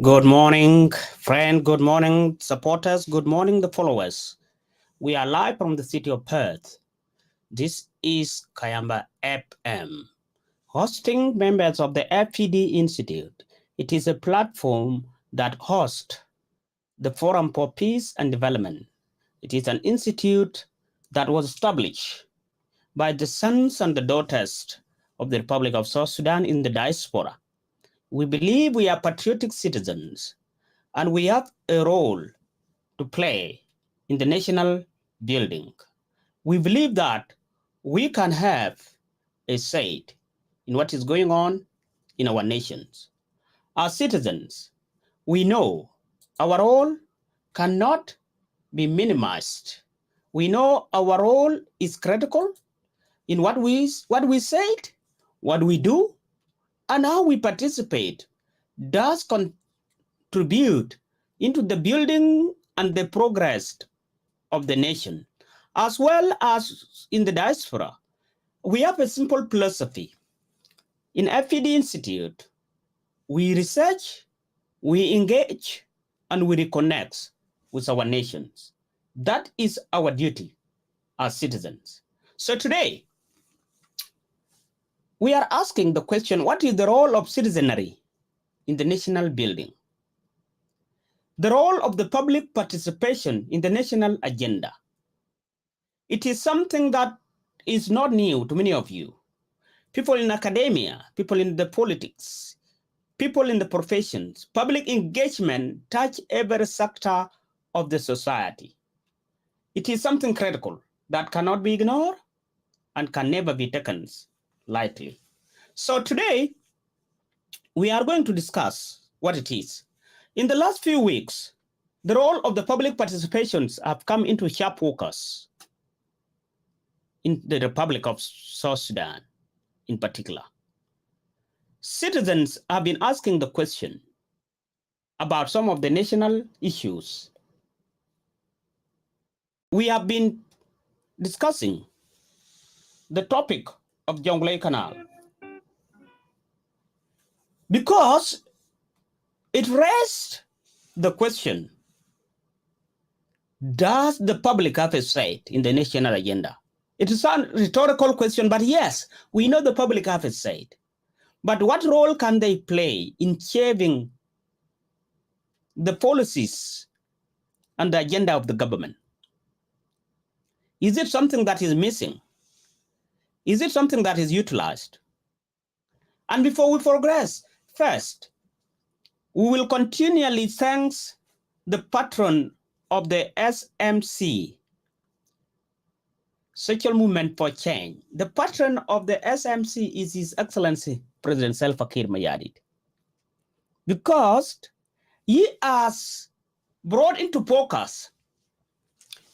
Good morning, friend. Good morning, supporters. Good morning, the followers. We are live from the city of Perth. This is Kayamba FM, hosting members of the FPD Institute. It is a platform that hosts the Forum for Peace and Development. It is an institute that was established by the sons and the daughters of the Republic of South Sudan in the diaspora. We believe we are patriotic citizens and we have a role to play in the national building. We believe that we can have a say in what is going on in our nations. As citizens, we know our role cannot be minimized. We know our role is critical in what we said, what we do, and how we participate does contribute into the building and the progress of the nation, as well as in the diaspora. We have a simple philosophy. In FPD Institute, we research, we engage, and we reconnect with our nations. That is our duty as citizens. So today, we are asking the question, what is the role of citizenry in the national building? The role of the public participation in the national agenda. It is something that is not new to many of you. People in academia, people in the politics, people in the professions, public engagement touch every sector of the society. It is something critical that cannot be ignored and can never be taken lightly. So today, we are going to discuss what it is. In the last few weeks, the role of the public participations have come into sharp focus in the Republic of South Sudan in particular. Citizens have been asking the question about some of the national issues. We have been discussing the topic of Jonglei Canal because it raised the question, does the public have a say in the national agenda? It is a rhetorical question, but yes, we know the public have a say. But what role can they play in shaping the policies and the agenda of the government? Is it something that is missing? Is it something that is utilized? And before we progress, first, we will continually thank the patron of the SMC, Social Movement for Change. The patron of the SMC is His Excellency President Salva Kiir Mayardit, because he has brought into focus,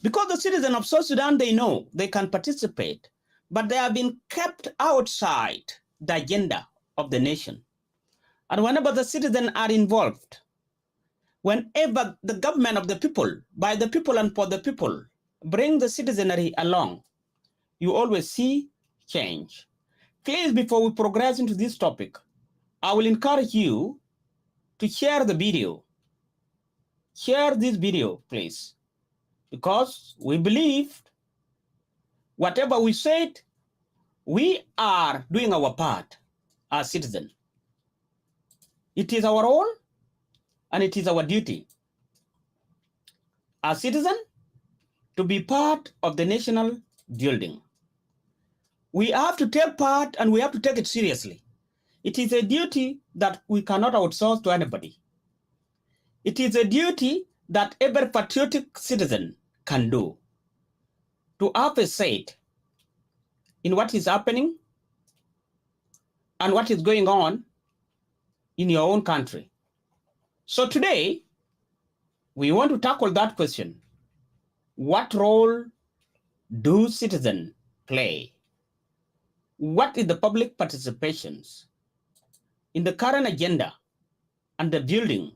because the citizens of South Sudan, they know they can participate, but they have been kept outside the agenda of the nation. And whenever the citizens are involved, whenever the government of the people, by the people and for the people, bring the citizenry along, you always see change. Please, before we progress into this topic, I will encourage you to share the video. Share this video, please, because we believe whatever we said, we are doing our part as citizens. It is our role and it is our duty as citizens to be part of the national building. We have to take part and we have to take it seriously. It is a duty that we cannot outsource to anybody. It is a duty that every patriotic citizen can do, to have a say in what is happening and what is going on in your own country. So today, we want to tackle that question. What role do citizens play? What is the public participations in the current agenda and the building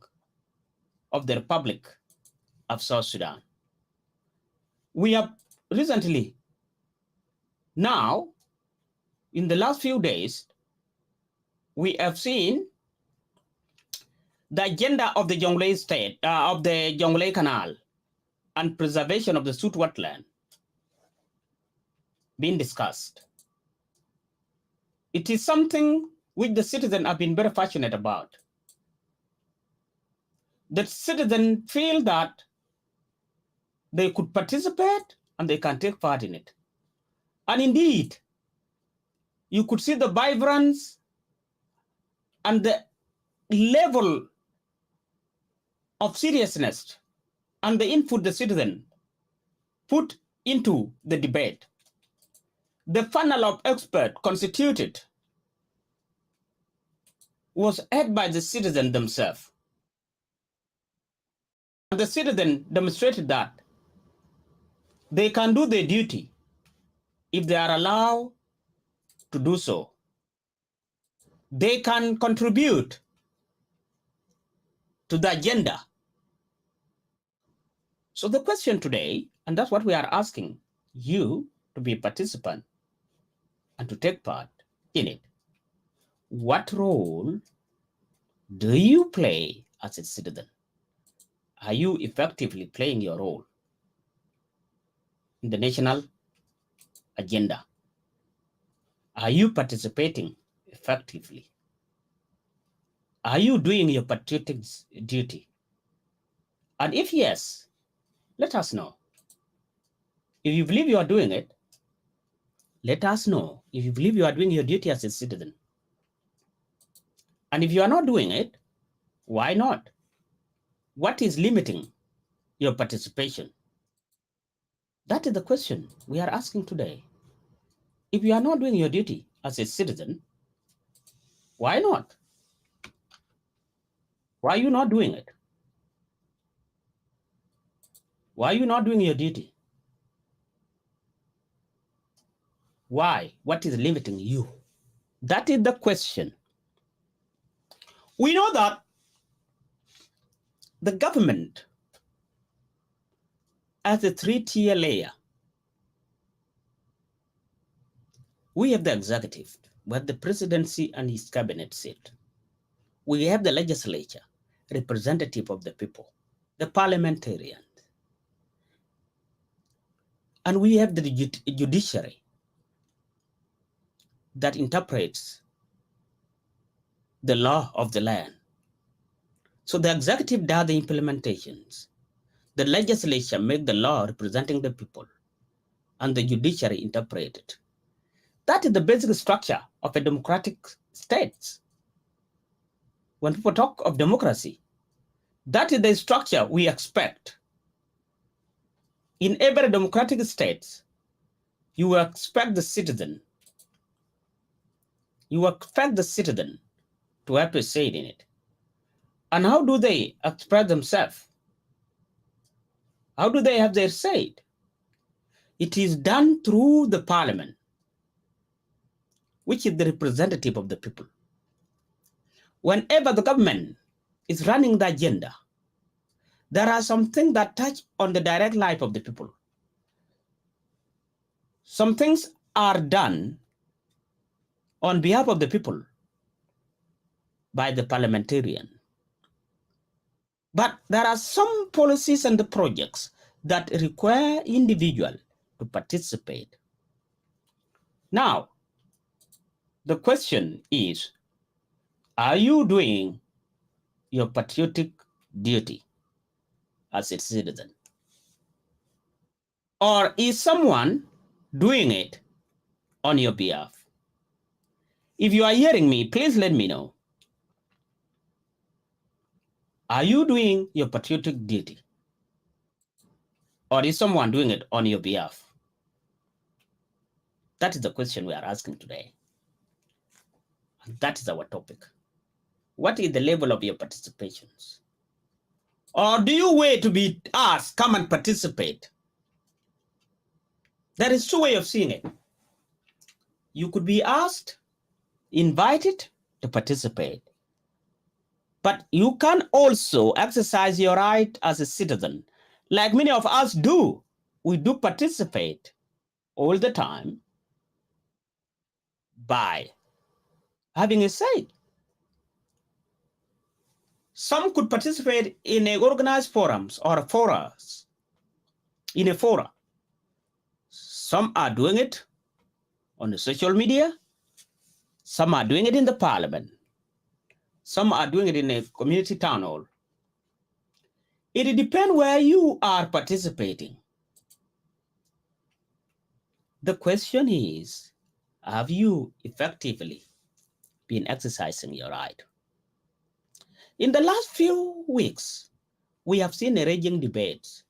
of the Republic of South Sudan? We have recently, now, in the last few days, we have seen the agenda of the Jonglei state, of the Jonglei Canal, and preservation of the Sud wetland being discussed. It is something which the citizens have been very passionate about. The citizens feel that they could participate and they can take part in it. And indeed, you could see the vibrance and the level of seriousness and the input the citizen put into the debate. The panel of experts constituted was led by the citizens themselves. And the citizen demonstrated that they can do their duty if they are allowed to do so. They can contribute to the agenda. So the question today, and that's what we are asking you to be a participant and to take part in it. What role do you play as a citizen? Are you effectively playing your role in the national agenda? Are you participating effectively? Are you doing your patriotic duty? And if yes, let us know. If you believe you are doing it, let us know if you believe you are doing your duty as a citizen. And if you are not doing it, why not? What is limiting your participation? That is the question we are asking today. If you are not doing your duty as a citizen, why not? Why are you not doing it? Why are you not doing your duty? Why? What is limiting you? That is the question. We know that the government has a three-tier layer. We have the executive, where the presidency and his cabinet sit. We have the legislature, representative of the people, the parliamentarian, and we have the judiciary that interprets the law of the land. So the executive does the implementations. The legislature make the law representing the people, and the judiciary interpret it. That is the basic structure of a democratic state. When people talk of democracy, that is the structure we expect. In every democratic state, you expect the citizen to have a say in it. And how do they express themselves? How do they have their say? It is done through the parliament, which is the representative of the people. Whenever the government is running the agenda, there are some things that touch on the direct life of the people. Some things are done on behalf of the people by the parliamentarian. But there are some policies and the projects that require individuals to participate. Now, the question is, are you doing your patriotic duty as a citizen? Or is someone doing it on your behalf? If you are hearing me, please let me know. Are you doing your patriotic duty? Or is someone doing it on your behalf? That is the question we are asking today. And that is our topic. What is the level of your participations? Or do you wait to be asked, come and participate? There is two ways of seeing it. You could be asked, invited to participate. But you can also exercise your right as a citizen, like many of us do. We do participate all the time by having a say. Some could participate in a organized forums or forums, in a fora. Some are doing it on the social media. Some are doing it in the parliament. Some are doing it in a community town hall. It depends where you are participating. The question is, have you effectively been exercising your right? In the last few weeks, we have seen a raging debate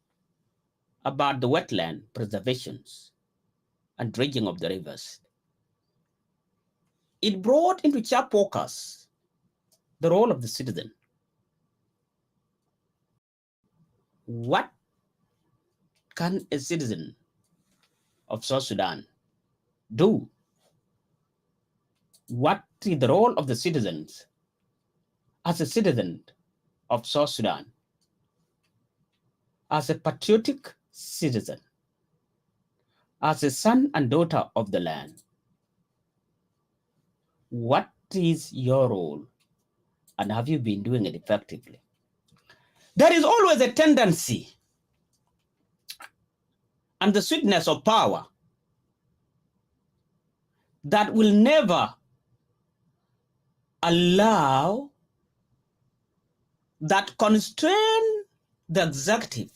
about the wetland preservations and dredging of the rivers. It brought into sharp focus the role of the citizen. What can a citizen of South Sudan do? What is the role of the citizens as a citizen of South Sudan, as a patriotic citizen, as a son and daughter of the land? What is your role, and have you been doing it effectively? There is always a tendency and the sweetness of power that will never allow, that constrain the executive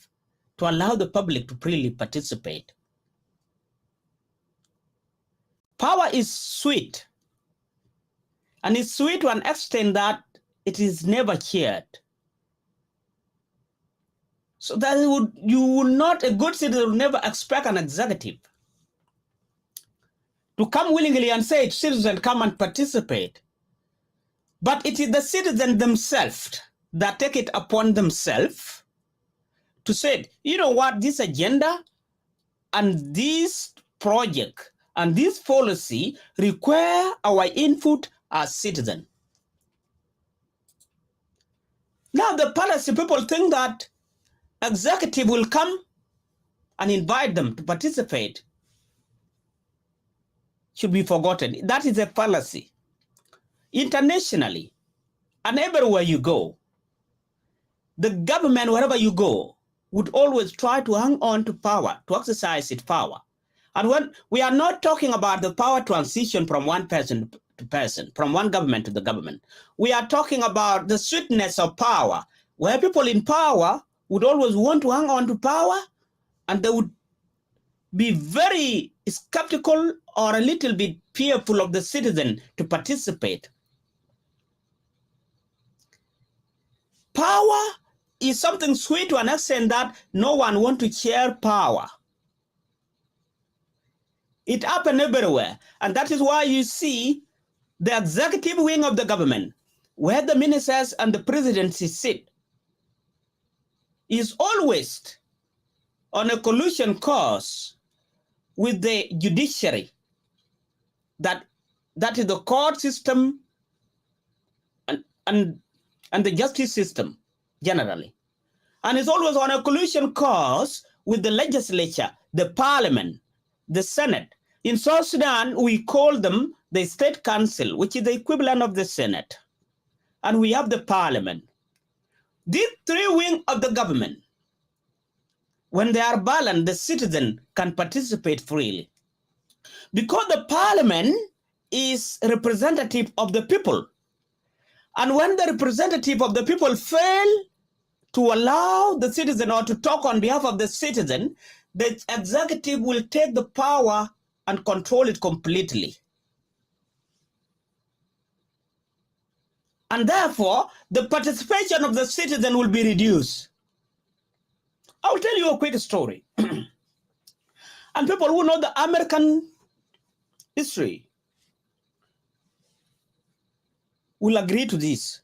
to allow the public to freely participate. Power is sweet, and it's sweet to an extent that it is never shared. So that you will not, a good citizen will never expect an executive to come willingly and say, citizens, come and participate. But it is the citizens themselves that take it upon themselves to say, you know what, this agenda and this project and this policy require our input as citizens. Now the policy people think that executive will come and invite them to participate. Should be forgotten. That is a fallacy. Internationally and everywhere you go, the government, wherever you go, would always try to hang on to power, to exercise its power. And when we are not talking about the power transition from one person to person, from one government to the government, we are talking about the sweetness of power, where people in power would always want to hang on to power, and they would be very skeptical or a little bit fearful of the citizen to participate. Power is something sweet to an extent that no one wants to share power. It happens everywhere. And that is why you see the executive wing of the government, where the ministers and the presidency sit, is always on a collusion course with the judiciary, that is the court system and the justice system generally. And it's always on a collusion course with the legislature, the parliament, the Senate. In South Sudan, we call them the State Council, which is the equivalent of the Senate. And we have the parliament. These three wings of the government, when they are balanced, the citizen can participate freely. Because the parliament is representative of the people. And when the representative of the people fail to allow the citizen or to talk on behalf of the citizen, the executive will take the power and control it completely. And therefore, the participation of the citizen will be reduced. I'll tell you a quick story. And people who know the American history will agree to this.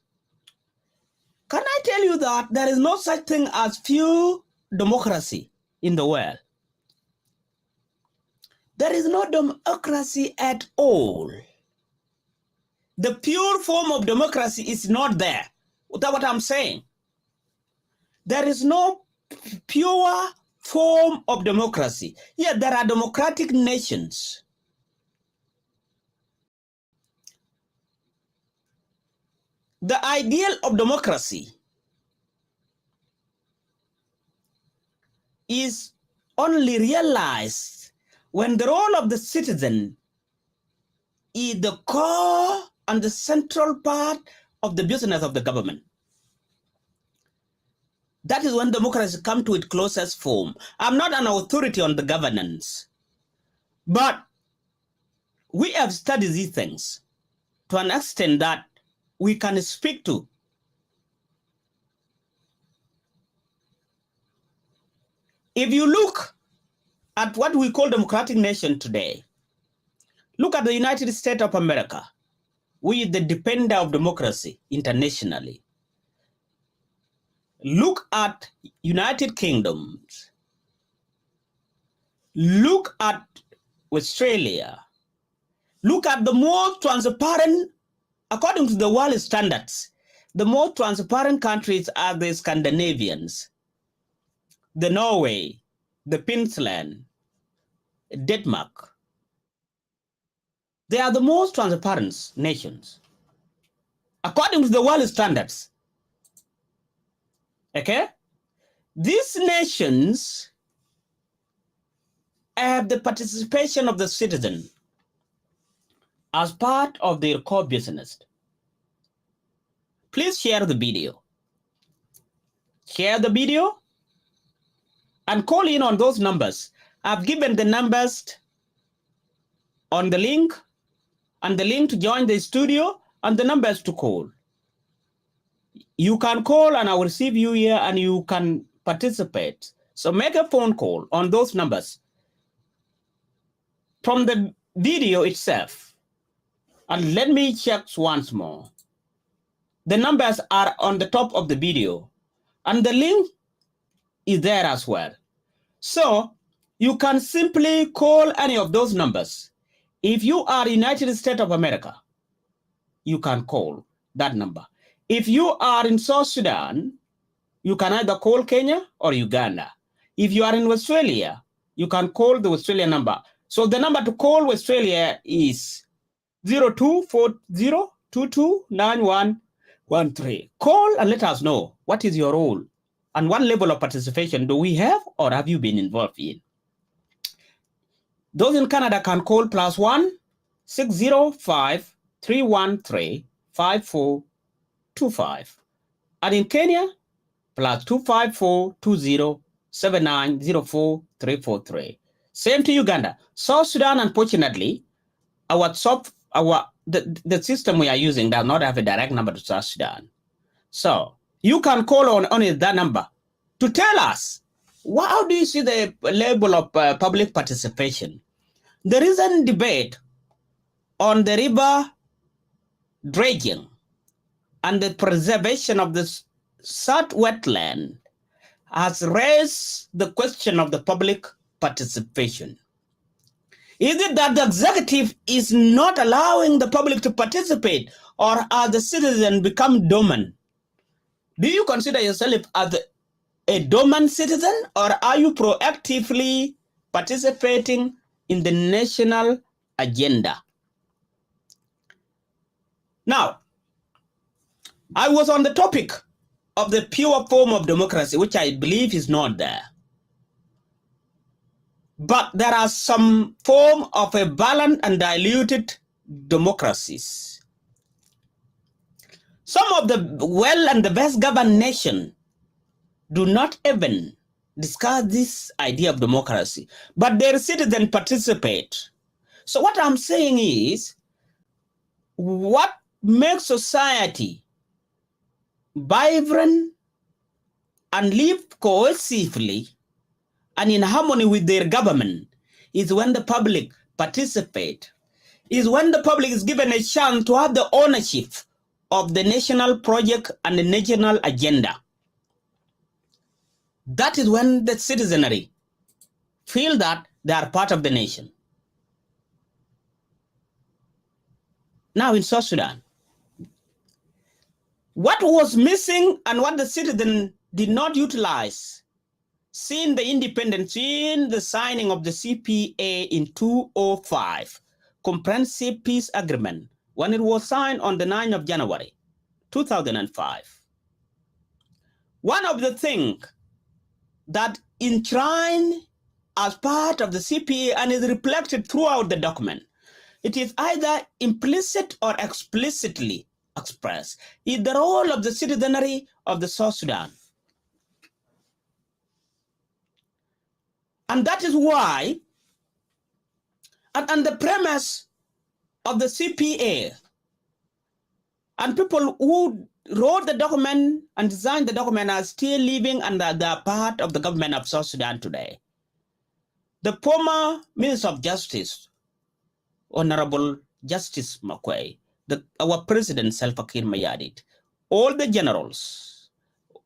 Can I tell you that there is no such thing as pure democracy in the world? There is no democracy at all. The pure form of democracy is not there. That's what I'm saying. There is no pure form of democracy. Yet there are democratic nations. The ideal of democracy is only realized when the role of the citizen is the core and the central part of the business of the government. That is when democracy comes to its closest form. I'm not an authority on the governance, but we have studied these things to an extent that we can speak to. If you look at what we call democratic nation today, look at the United States of America, which is the defender of democracy internationally. Look at United Kingdom. Look at Australia. Look at the more transparent, according to the world standards, the more transparent countries are the Scandinavians, the Norway, the Finland, Denmark. They are the most transparent nations, according to the world standards. Okay? These nations have the participation of the citizen as part of their core business. Please share the video. Share the video and call in on those numbers. I've given the numbers on the link and the link to join the studio and the numbers to call. You can call and I will receive you here and you can participate. So make a phone call on those numbers from the video itself. And let me check once more. The numbers are on the top of the video and the link is there as well. So you can simply call any of those numbers. If you are United States of America, you can call that number. If you are in South Sudan, you can either call Kenya or Uganda. If you are in Australia, you can call the Australian number. So the number to call Australia is 0240229113. Call and let us know what is your role and what level of participation do we have or have you been involved in. Those in Canada can call +1 605 313 5425. And in Kenya, +254 20 79 04 343. Same to Uganda. South Sudan, unfortunately, the system we are using does not have a direct number to South Sudan. So you can call on only that number to tell us, how do you see the level of public participation? The recent debate on the river dredging and the preservation of the South wetland has raised the question of the public participation. Is it that the executive is not allowing the public to participate, or are the citizens become dormant? Do you consider yourself as a dormant citizen, or are you proactively participating in the national agenda? Now, I was on the topic of the pure form of democracy, which I believe is not there. But there are some form of a balanced and diluted democracies. Some of the well and the best governed nations do not even discuss this idea of democracy, but their citizens participate. So what I'm saying is, what makes society vibrant and live cohesively and in harmony with their government is when the public participate, is when the public is given a chance to have the ownership of the national project and the national agenda. That is when the citizenry feel that they are part of the nation. Now in South Sudan, what was missing and what the citizen did not utilize, seeing the independence, seeing the signing of the CPA in 2005, Comprehensive Peace Agreement, when it was signed on the 9th of January 2005. One of the things that enshrined as part of the CPA and is reflected throughout the document, it is either implicit or explicitly expressed, is the role of the citizenry of the South Sudan. And that is why, and the premise of the CPA, and people who wrote the document and designed the document are still living under the part of the government of South Sudan today. The former Minister of Justice, Honorable Justice Makwei, our President Salva Kiir Mayardit, all the generals,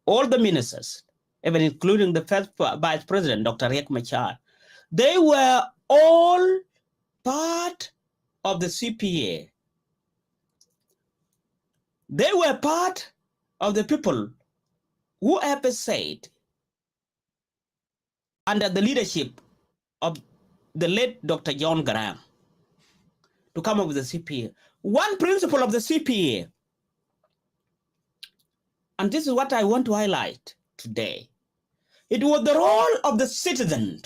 all the ministers, even including the first Vice President, Dr. Riek Machar, they were all part of the CPA. They were part of the people who have said, under the leadership of the late Dr. John Garang, to come up with the CPA. One principle of the CPA, and this is what I want to highlight today, it was the role of the citizen.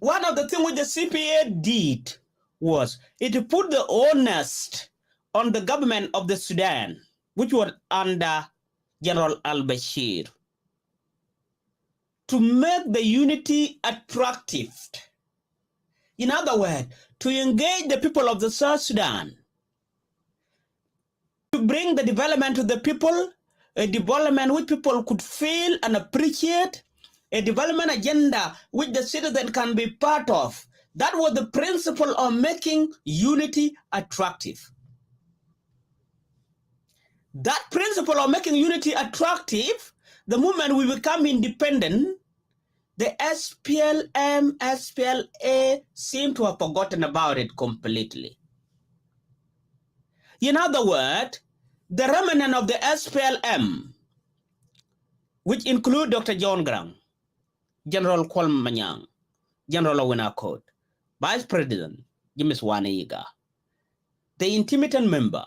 One of the things which the CPA did was it put the onus on the government of the Sudan, which was under General al-Bashir, to make the unity attractive. In other words, to engage the people of the South Sudan, to bring the development to the people, a development which people could feel and appreciate, a development agenda which the citizen can be part of. That was the principle of making unity attractive. That principle of making unity attractive, the moment we become independent, the SPLM, SPLA seem to have forgotten about it completely. In other words, the remnant of the SPLM, which include Dr. John Grant, General Kwal Manyang, General Owinakot, Vice President James Waneiga, the intermittent member,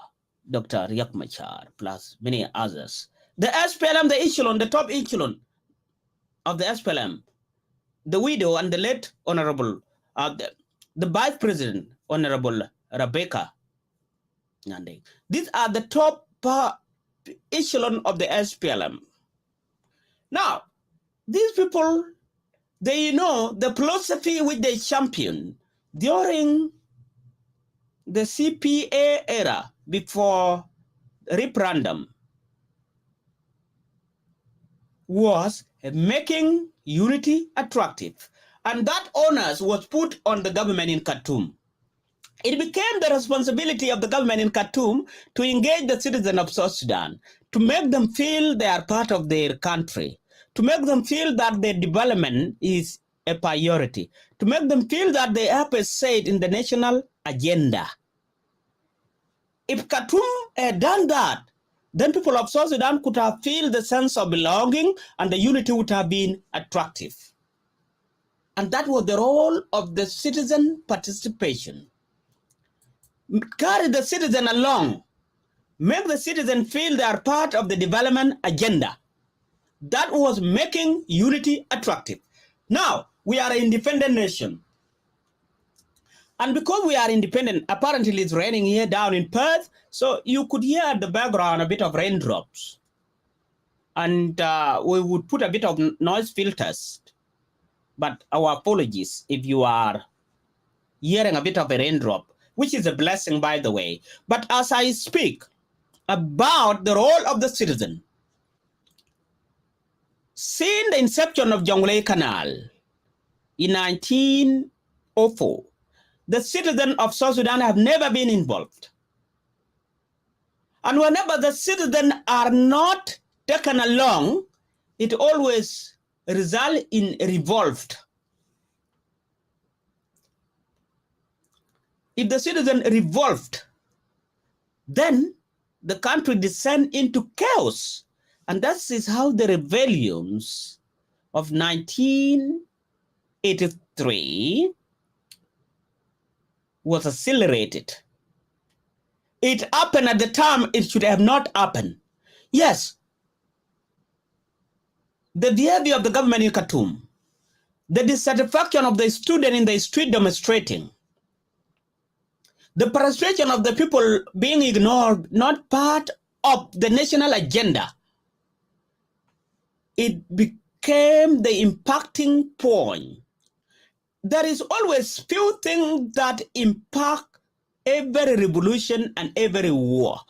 Dr. Riek Machar, plus many others. The SPLM, the echelon, the top echelon of the SPLM, the widow and the late Honorable, the Vice President, Honorable Rebecca Nande. These are the top echelon of the SPLM. Now, these people, they know the philosophy which they championed during the CPA era before referendum was making unity attractive. And that onus was put on the government in Khartoum. It became the responsibility of the government in Khartoum to engage the citizens of South Sudan, to make them feel they are part of their country, to make them feel that their development is a priority, to make them feel that they have a say in the national agenda. If Khartoum had done that, then people of South Sudan could have felt the sense of belonging and the unity would have been attractive. And that was the role of the citizen participation. Carry the citizen along, make the citizen feel they are part of the development agenda. That was making unity attractive. Now, we are an independent nation. And because we are independent, apparently it's raining here down in Perth, so you could hear at the background a bit of raindrops. And we would put a bit of noise filters. But our apologies if you are hearing a bit of a raindrop, which is a blessing, by the way. But as I speak about the role of the citizen, since the inception of Jonglei Canal in 1904, the citizens of South Sudan have never been involved. And whenever the citizens are not taken along, it always results in revolt. If the citizen revolt, then the country descends into chaos. And that is how the rebellions of 1983 was accelerated. It happened at the time it should have not happened. Yes, the behavior of the government in Khartoum, the dissatisfaction of the student in the street demonstrating, the frustration of the people being ignored, not part of the national agenda, it became the impacting point. There is always few things that impact every revolution and every war.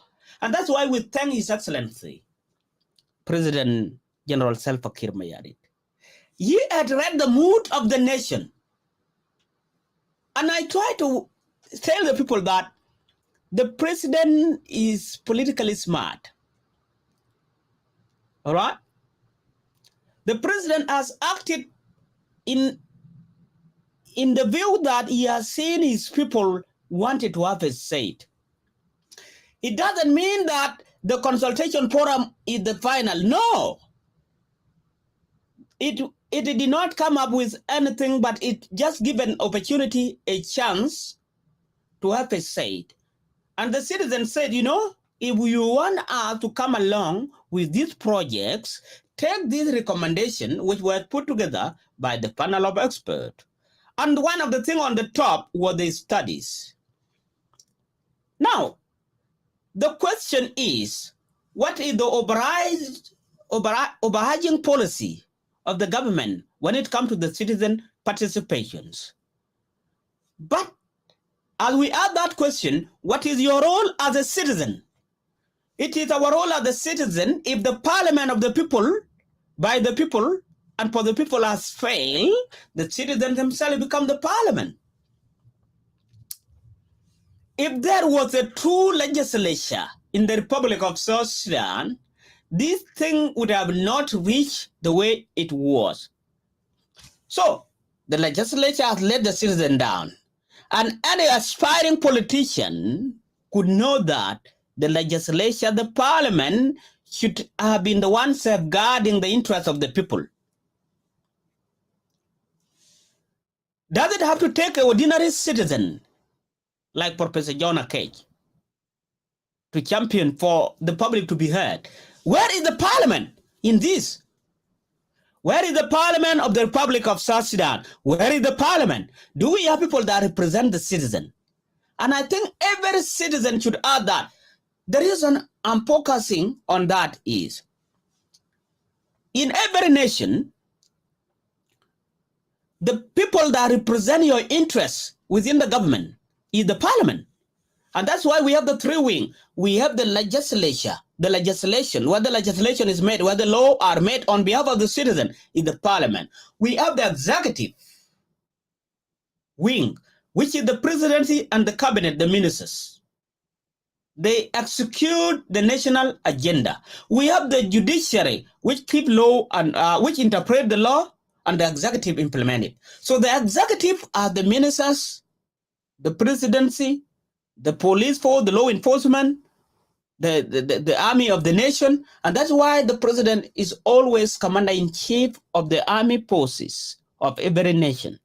And that's why we thank His Excellency, President General Salva Kiir Mayardit. He had read the mood of the nation. And I try to tell the people that the president is politically smart. All right? The president has acted in the view that he has seen his people wanted to have a say. It doesn't mean that the consultation forum is the final. No. It did not come up with anything, but it just give an opportunity, a chance to have a say. And the citizens said, you know, if you want us to come along with these projects, take this recommendation, which were put together by the panel of experts. And one of the things on the top were the studies. Now, the question is, what is the overarching policy of the government when it comes to the citizen participations? But as we ask that question, what is your role as a citizen? It is our role as a citizen. If the parliament of the people, by the people, and for the people has failed, the citizens themselves become the parliament. If there was a true legislature in the Republic of South Sudan, this thing would have not reached the way it was. So, the legislature has let the citizen down. And any aspiring politician could know that the legislature, the parliament, should have been the one safeguarding the interests of the people. Does it have to take an ordinary citizen like Professor John Cage to champion for the public to be heard? Where is the parliament in this? Where is the parliament of the Republic of South Sudan? Where is the parliament? Do we have people that represent the citizen? And I think every citizen should add that. The reason I'm focusing on that is, in every nation, the people that represent your interests within the government is the parliament. And that's why we have the three wing. We have the legislature, the legislation, where the legislation is made, where the law are made on behalf of the citizen is the parliament. We have the executive wing, which is the presidency and the cabinet, the ministers. They execute the national agenda. We have the judiciary, which keep law and which interpret the law, and the executive implement it. So the executive are the ministers, the presidency, the police force, the law enforcement, the army of the nation. And that's why the president is always commander-in-chief of the army forces of every nation.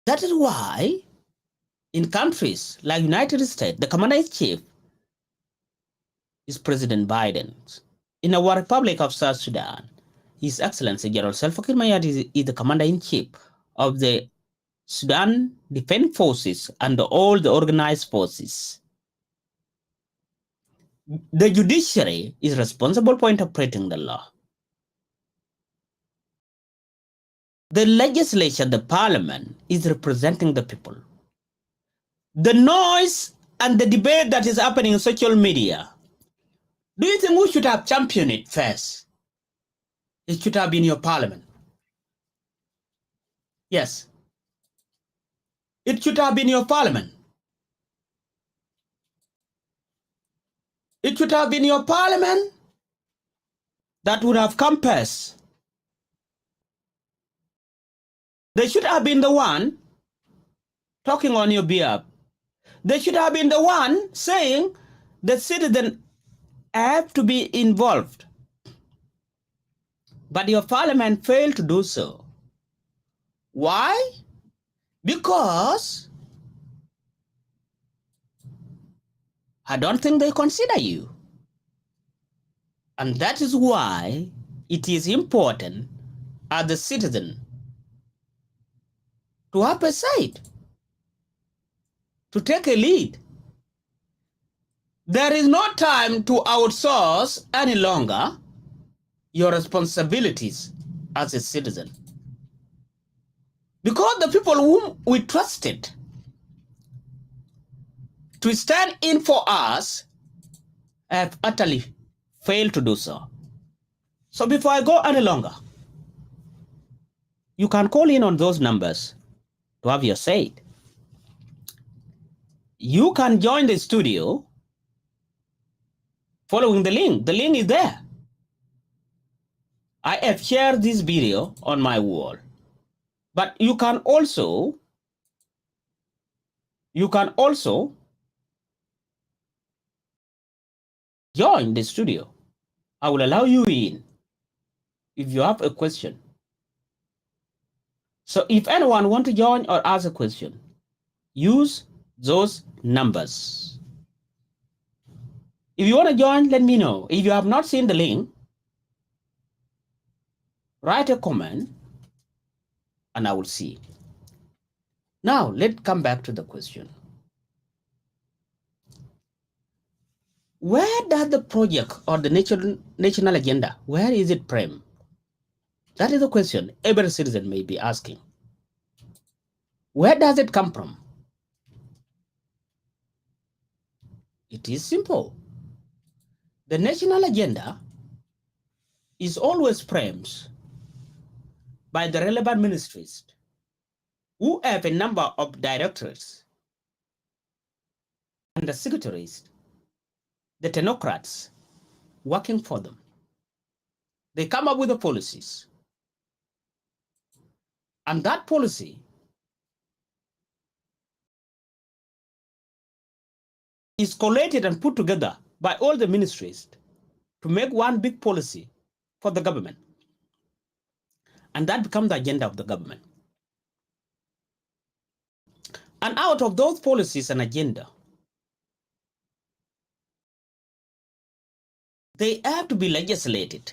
That is why in countries like United States, the commander-in-chief is President Biden. In our Republic of South Sudan, His Excellency General Salva Kiir Mayardit is the commander-in-chief of the Sudan Defense Forces and all the organized forces. The judiciary is responsible for interpreting the law. The legislature, the parliament, is representing the people. The noise and the debate that is happening in social media, do you think we should have championed it first? It should have been your parliament. Yes. It should have been your parliament. It should have been your parliament that would have come first. They should have been the one talking on your behalf. They should have been the one saying the citizen have to be involved. But your parliament failed to do so. Why? Because I don't think they consider you. And that is why it is important as a citizen to have a side, to take a lead. There is no time to outsource any longer your responsibilities as a citizen. Because the people whom we trusted to stand in for us have utterly failed to do so. So before I go any longer, you can call in on those numbers to have your say. You can join the studio following the link. The link is there. I have shared this video on my wall. But you can also join the studio. I will allow you in if you have a question. So if anyone want to join or ask a question, use those numbers. If you want to join, let me know. If you have not seen the link, write a comment and I will see. Now, let's come back to the question. Where does the project or the national agenda, where is it framed? That is the question every citizen may be asking. Where does it come from? It is simple. The national agenda is always framed by the relevant ministries who have a number of directorates and the secretaries, the technocrats working for them. They come up with the policies. And that policy is collated and put together by all the ministries to make one big policy for the government. And that becomes the agenda of the government. And out of those policies and agenda, they have to be legislated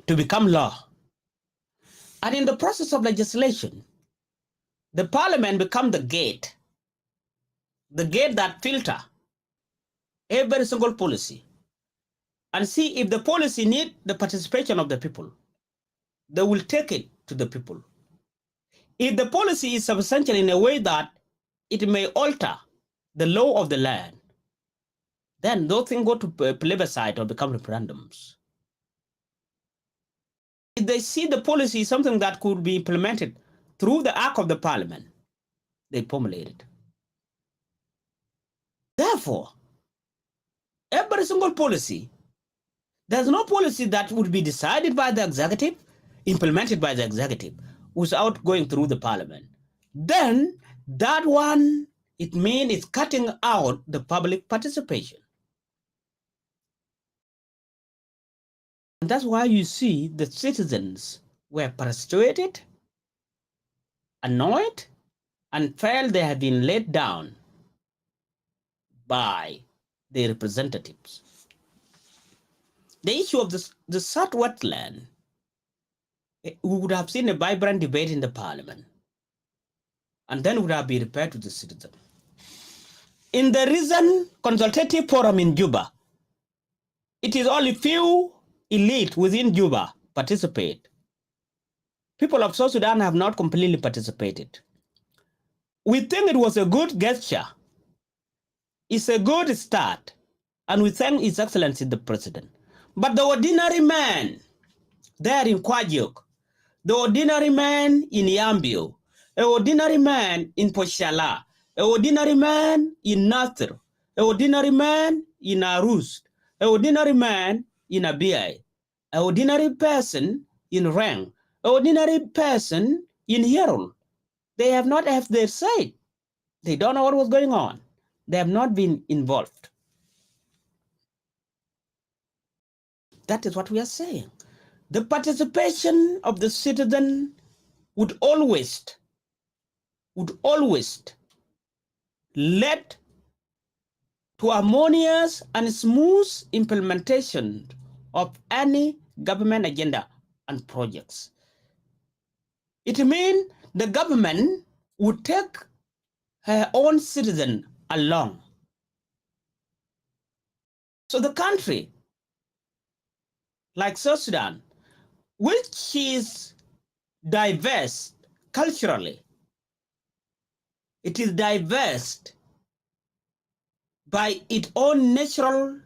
to become law. And in the process of legislation, the parliament becomes the gate that filter every single policy and see if the policy needs the participation of the people. They will take it to the people. If the policy is substantial in a way that it may alter the law of the land, then those things go to plebiscite or become referendums. If they see the policy is something that could be implemented through the act of the parliament, they formulate it. Therefore, every single policy, there's no policy that would be decided by the executive, implemented by the executive, without going through the parliament. Then that one, it means it's cutting out the public participation. And that's why you see the citizens were frustrated, annoyed, and felt they had been let down by the representatives. The issue of the South wetland, we would have seen a vibrant debate in the parliament, and then would have been referred to the citizen. In the recent consultative forum in Juba, it is only few elite within Juba participate. People of South Sudan have not completely participated. We think it was a good gesture. It's a good start, and we thank His Excellency the President. But the ordinary man there in Kwajuk, the ordinary man in Yambio, an ordinary man in Poshala, an ordinary man in Nasr, an ordinary man in Arus, an ordinary man in Abiy, an ordinary person in Rang, an ordinary person in Herald. They have not have their say. They don't know what was going on. They have not been involved. That is what we are saying. The participation of the citizen would always would always lead to harmonious and smooth implementation of any government agenda and projects. It means the government would take her own citizen along. So the country, like South Sudan, which is diverse culturally, it is diverse by its own natural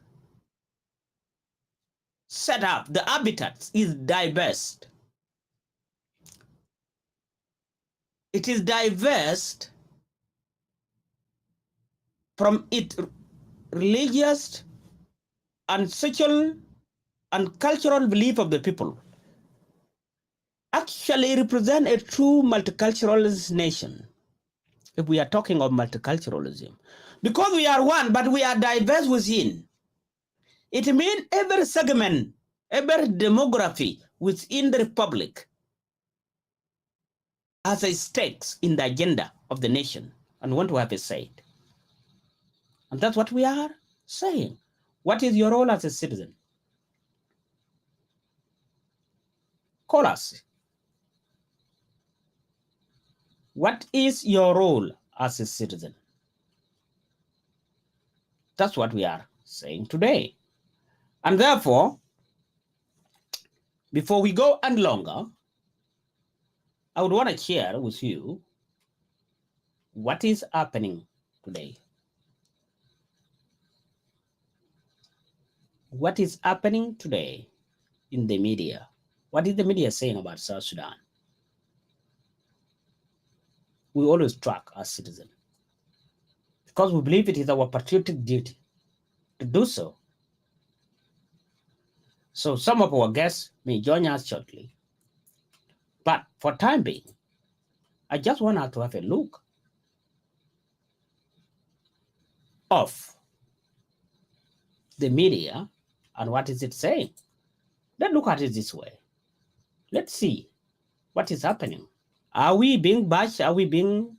setup. The habitat is diverse. It is diverse from its religious and social and cultural belief of the people. Actually represent a true multicultural nation. If we are talking of multiculturalism, because we are one, but we are diverse within. It means every segment, every demography within the republic has a stake in the agenda of the nation and want to have a say. And that's what we are saying. What is your role as a citizen? Call us. What is your role as a citizen? That's what we are saying today. And therefore, before we go any longer, I would want to share with you what is happening today. What is happening today in the media? What is the media saying about South Sudan? We always track as citizens because we believe it is our patriotic duty to do so. So some of our guests may join us shortly. But for time being, I just want us to have a look of the media and what is it saying. Let's look at it this way. Let's see what is happening. Are we being bashed? Are we being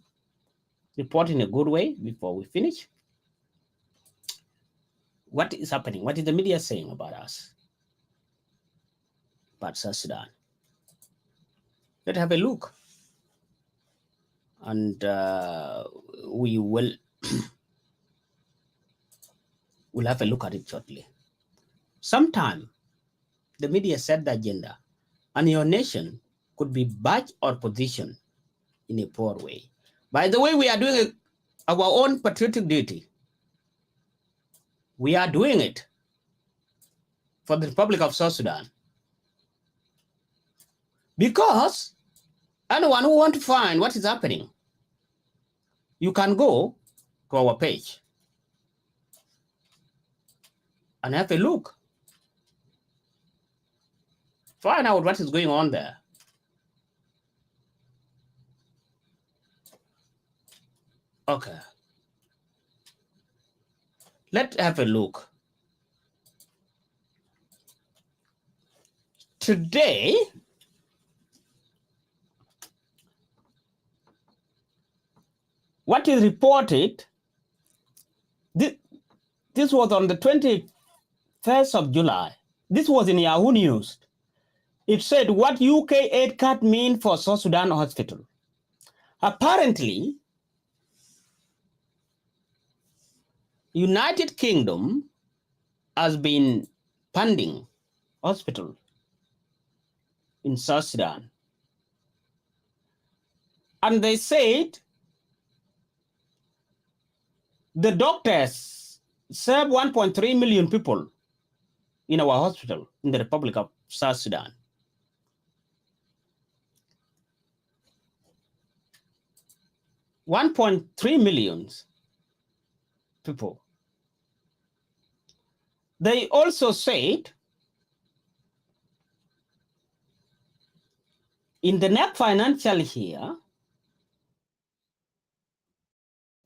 reported in a good way before we finish? What is happening? What is the media saying about us? About South Sudan? Let's have a look. And we will we'll have a look at it shortly. Sometime the media set the agenda and your nation could be badged or positioned in a poor way. By the way, we are doing our own patriotic duty. We are doing it for the Republic of South Sudan. Because anyone who wants to find what is happening, you can go to our page and have a look. Find out what is going on there. Okay. Let's have a look. Today, what is reported, this was on the 21st of July. This was in Yahoo News. It said, what UK aid cut mean for South Sudan hospital? Apparently, United Kingdom has been funding hospital in South Sudan. And they said the doctors serve 1.3 million people in our hospital in the Republic of South Sudan. $1.3 million people. They also said in the next financial year,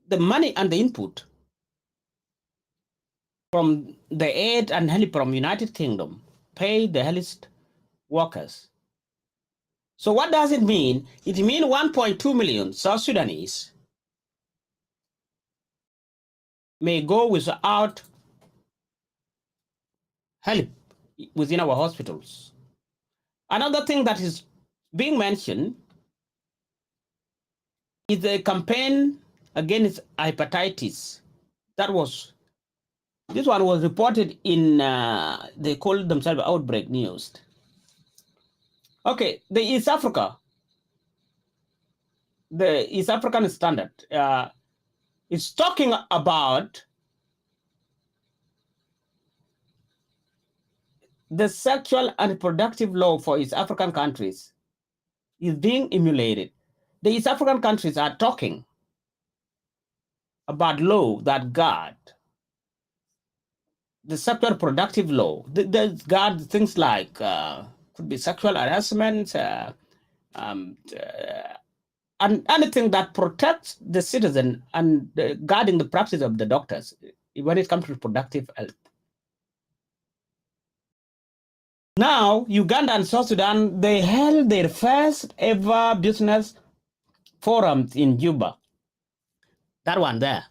the money and the input from the aid and help from United Kingdom pay the health workers So what does it mean? It means 1.2 million South Sudanese may go without help within our hospitals. Another thing that is being mentioned is the campaign against hepatitis. This one was reported in, they call themselves Outbreak News. Okay, the East African Standard is talking about the sexual and reproductive law for East African countries is being emulated. The East African countries are talking about law that guard the sexual reproductive law. They guard things like could be sexual harassment, um, uh, and anything that protects the citizen and guarding the practice of the doctors when it comes to reproductive health. Now, Uganda and South Sudan, they held their first ever business forums in Juba. That one there.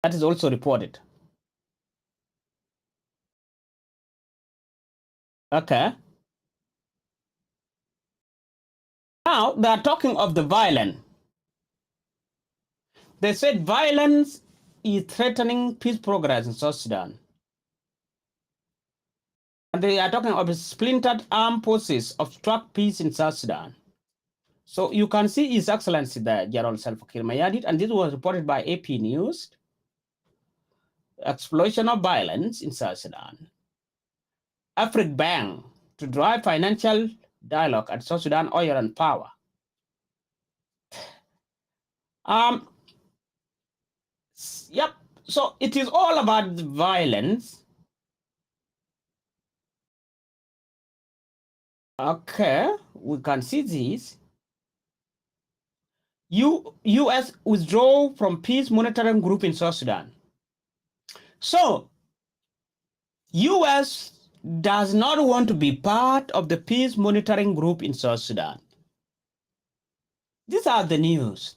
That is also reported. Okay. Now, they are talking of the violence. They said violence is threatening peace progress in South Sudan. And they are talking of splintered armed forces obstruct peace in South Sudan. So you can see His Excellency there, General Salva Kiir Mayardit, and this was reported by AP News. Explosion of violence in South Sudan. Africa Bank to drive financial dialogue at South Sudan oil and power. Yep. So it is all about violence. Okay, we can see this. U.S. withdraw from peace monitoring group in South Sudan. So U.S. does not want to be part of the peace monitoring group in South Sudan. These are the news.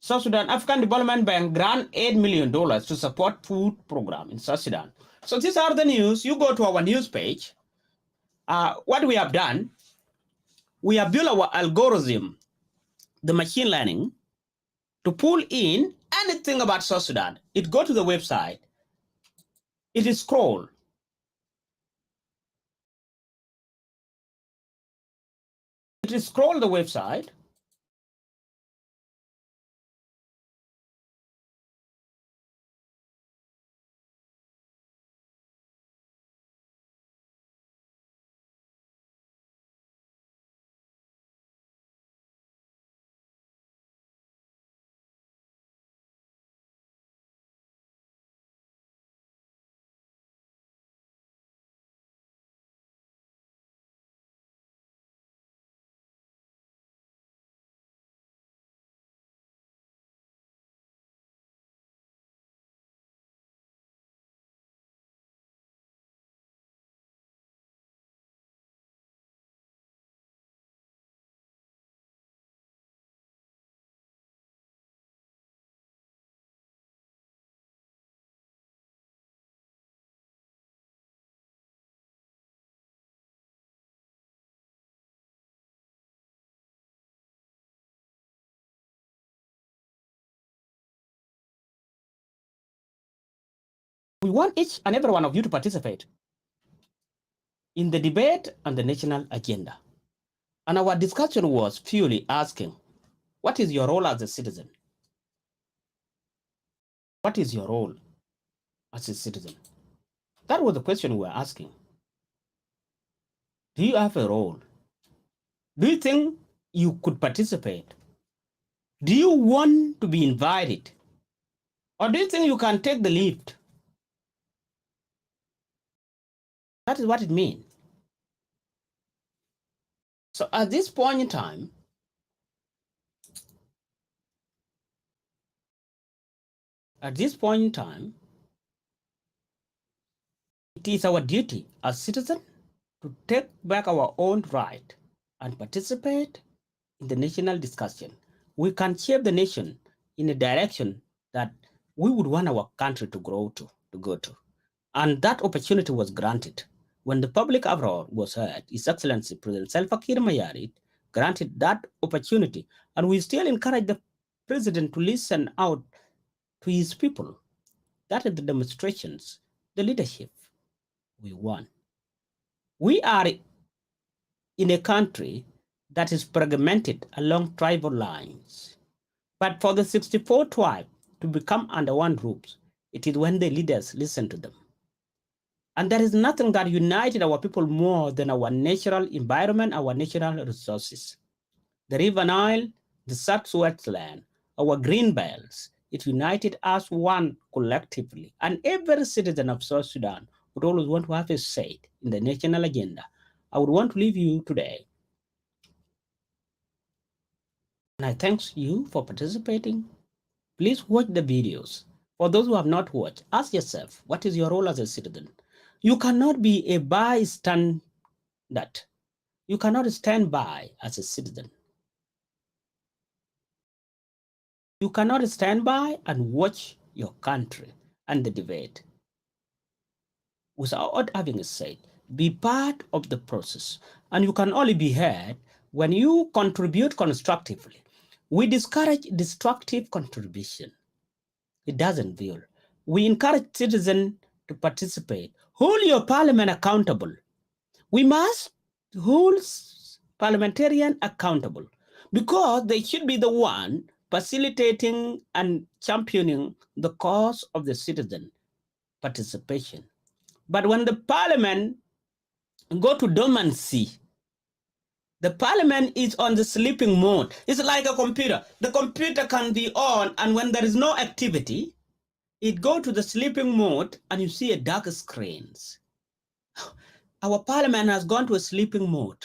South Sudan African Development Bank grant $8 million to support food program in South Sudan. So these are the news. You go to our news page. What we have done, we have built our algorithm, the machine learning, to pull in anything about South Sudan. It go to the website. It is scroll. It is scroll the website. We want each and every one of you to participate in the debate on the national agenda. And our discussion was purely asking, what is your role as a citizen? What is your role as a citizen? That was the question we were asking. Do you have a role? Do you think you could participate? Do you want to be invited? Or do you think you can take the lead? That is what it means. So at this point in time, it is our duty as citizens to take back our own right and participate in the national discussion. We can shape the nation in a direction that we would want our country to go to. And that opportunity was granted. When the public uproar was heard, His Excellency President Salva Kiir Mayardit granted that opportunity, and we still encourage the president to listen out to his people. That is the demonstrations, the leadership we want. We are in a country that is fragmented along tribal lines. But for the 64 tribe to become under one roof, it is when the leaders listen to them. And there is nothing that united our people more than our natural environment, our natural resources. The River Nile, the Southwest land, our green belts, it united us one collectively. And every citizen of South Sudan would always want to have a say in the national agenda. I would want to leave you today. And I thank you for participating. Please watch the videos. For those who have not watched, ask yourself, what is your role as a citizen? You cannot be a bystander. You cannot stand by as a citizen. You cannot stand by and watch your country and the debate without having a say. Be part of the process. And you can only be heard when you contribute constructively. We discourage destructive contribution. It doesn't build. We encourage citizens to participate. Hold your parliament accountable. We must hold parliamentarians accountable because they should be the one facilitating and championing the cause of the citizen participation. But when the parliament go to dormancy, the parliament is on the sleeping mode. It's like a computer. The computer can be on, and when there is no activity, it go to the sleeping mode, and you see a dark screens. Our parliament has gone to a sleeping mode.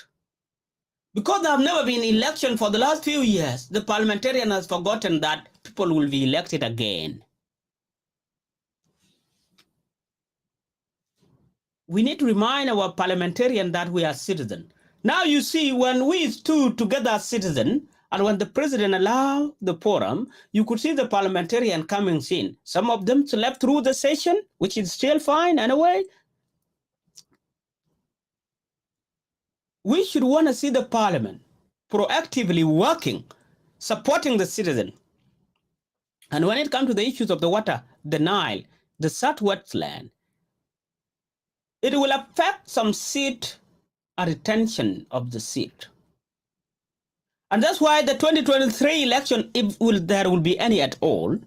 Because there have never been election for the last few years, the parliamentarian has forgotten that people will be elected again. We need to remind our parliamentarian that we are citizens. Now you see, when we stood together as citizens, and when the president allowed the forum, you could see the parliamentarian coming in. Some of them slept through the session, which is still fine anyway. We should want to see the parliament proactively working, supporting the citizen. And when it comes to the issues of the water, the Nile, the Southwest land, it will affect some seat or retention of the seat. And that's why the 2023 election, if there will be any at all,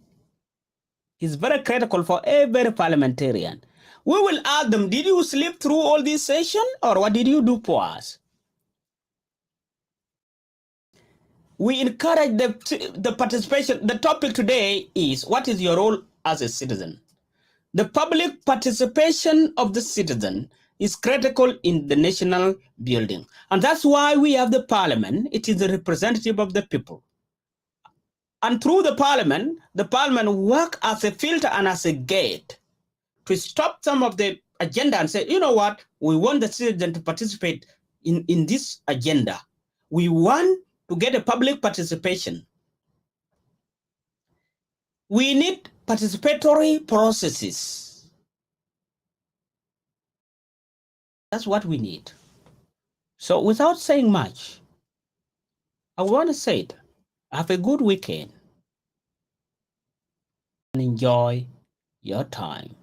is very critical for every parliamentarian. We will ask them, did you sleep through all this session, or what did you do for us? We encourage the participation. The topic today is, what is your role as a citizen? The public participation of the citizen is critical in the national building. And that's why we have the parliament. It is the representative of the people. And through the parliament work as a filter and as a gate to stop some of the agenda and say, you know what, we want the citizen to participate in this agenda. We want to get a public participation. We need participatory processes. That's what we need. So without saying much, I want to say it. Have a good weekend and enjoy your time,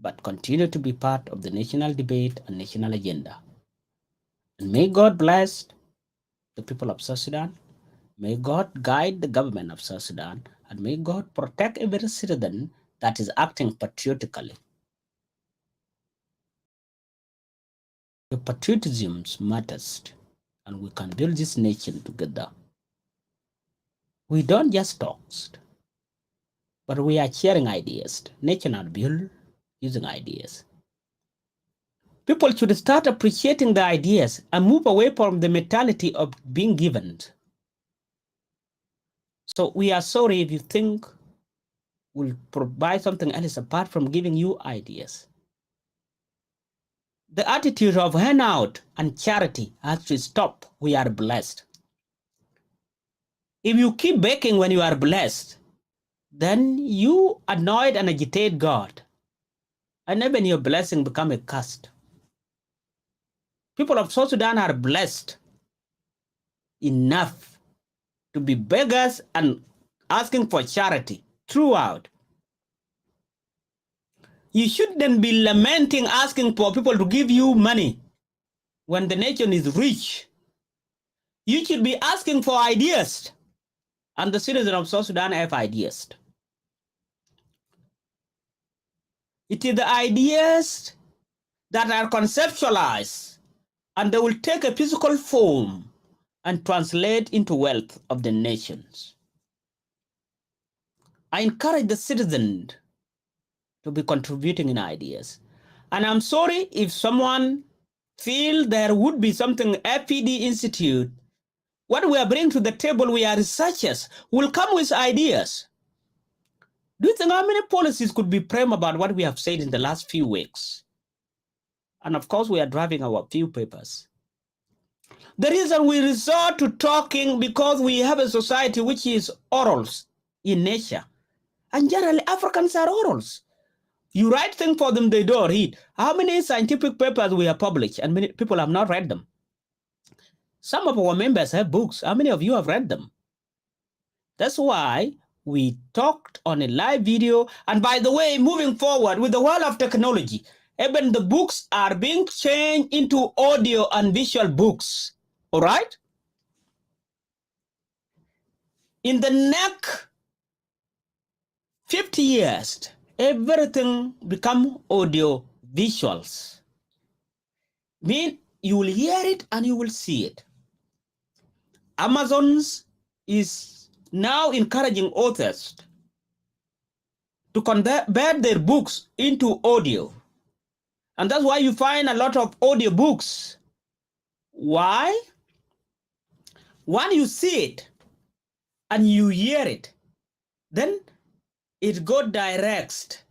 but continue to be part of the national debate and national agenda. And may God bless the people of South Sudan. May God guide the government of South Sudan, and may God protect every citizen that is acting patriotically. The patriotism matters, and we can build this nation together. We don't just talk, but we are sharing ideas. Nation are built using ideas. People should start appreciating the ideas and move away from the mentality of being given. So we are sorry if you think we'll provide something else apart from giving you ideas. The attitude of handout and charity has to stop. We are blessed. If you keep begging when you are blessed, then you annoy and agitate God. And even your blessing become a curse. People of South Sudan are blessed enough to be beggars and asking for charity throughout. You shouldn't be lamenting, asking for people to give you money when the nation is rich. You should be asking for ideas. And the citizens of South Sudan have ideas. It is the ideas that are conceptualized and they will take a physical form and translate into wealth of the nations. I encourage the citizens to be contributing in ideas. And I'm sorry if someone feel there would be something FPD Institute. What we are bringing to the table, we are researchers, will come with ideas. Do you think how many policies could be framed about what we have said in the last few weeks? And of course, we are driving our few papers. The reason we resort to talking because we have a society which is orals in nature. And generally, Africans are orals. You write things for them, they don't read. How many scientific papers we have published and many people have not read them? Some of our members have books. How many of you have read them? That's why we talked on a live video. And by the way, moving forward with the world of technology, even the books are being changed into audio and visual books. All right? In the next 50 years, everything become audio visuals. Mean you will hear it and you will see it. Amazon's is now encouraging authors to convert their books into audio. And that's why you find a lot of audio books. Why? When you see it and you hear it, then it goes direct.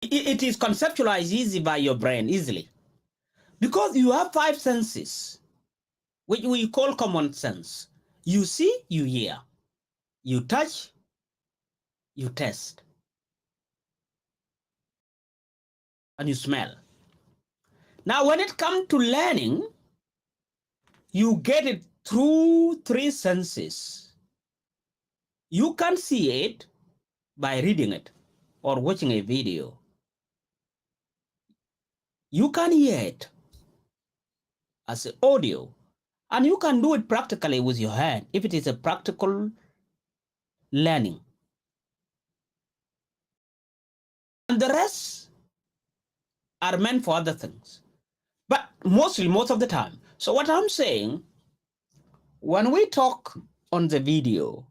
It is conceptualized easy by your brain, easily. Because you have 5 senses, which we call common sense. You see, you hear. You touch, you taste. And you smell. Now, when it comes to learning, you get it through 3 senses. You can see it by reading it or watching a video. You can hear it as audio, and you can do it practically with your hand if it is a practical learning. And the rest are meant for other things, but most of the time. So what I'm saying, when we talk on the video,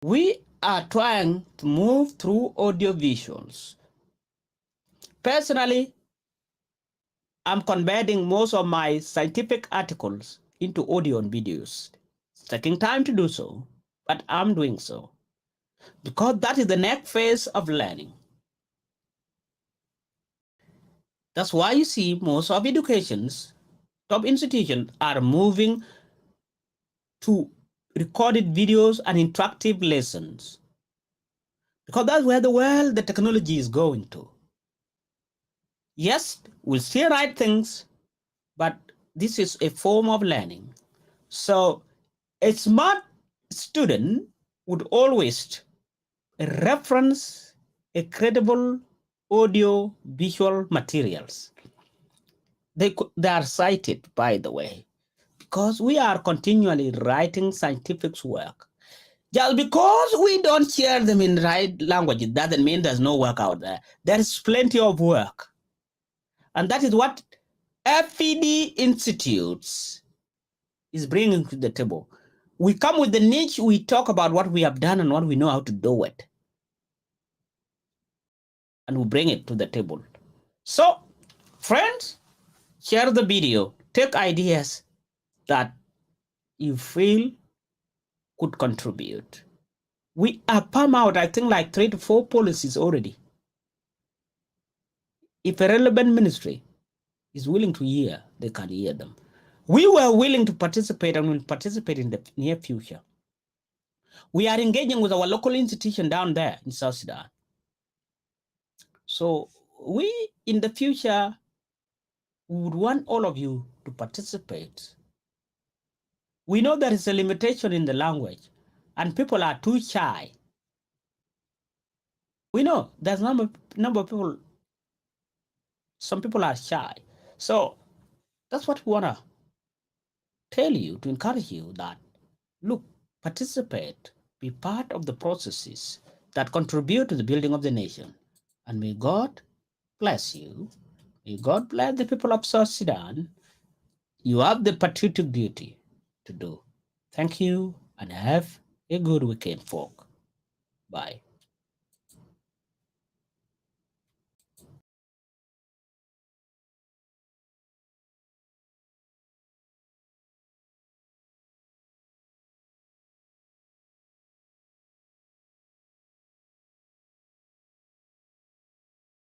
we are trying to move through audio visuals. Personally, I'm converting most of my scientific articles into audio and videos. It's taking time to do so, but I'm doing so because that is the next phase of learning. That's why you see most of education's top institutions are moving to recorded videos and interactive lessons because that's where the technology is going to. Yes, we'll still write things, but this is a form of learning. So a smart student would always reference a credible audio visual materials. They are cited, by the way, because we are continually writing scientific work. Just because we don't share them in right language, it doesn't mean there's no work out there. There is plenty of work. And that is what FPD Institutes is bringing to the table. We come with the niche, we talk about what we have done and what we know how to do it. And we bring it to the table. So, friends, share the video. Take ideas that you feel could contribute. We have palm out, I think, like 3 to 4 policies already. If a relevant ministry is willing to hear, they can hear them. We were willing to participate and will participate in the near future. We are engaging with our local institution down there in South Sudan. So we, in the future, would want all of you to participate. We know there is a limitation in the language, and people are too shy. We know there's a number of people, some people are shy. So that's what we want to tell you, to encourage you that, look, participate, be part of the processes that contribute to the building of the nation. And may God bless you. May God bless the people of South Sudan. You have the patriotic duty to do. Thank you and have a good weekend, folk. Bye.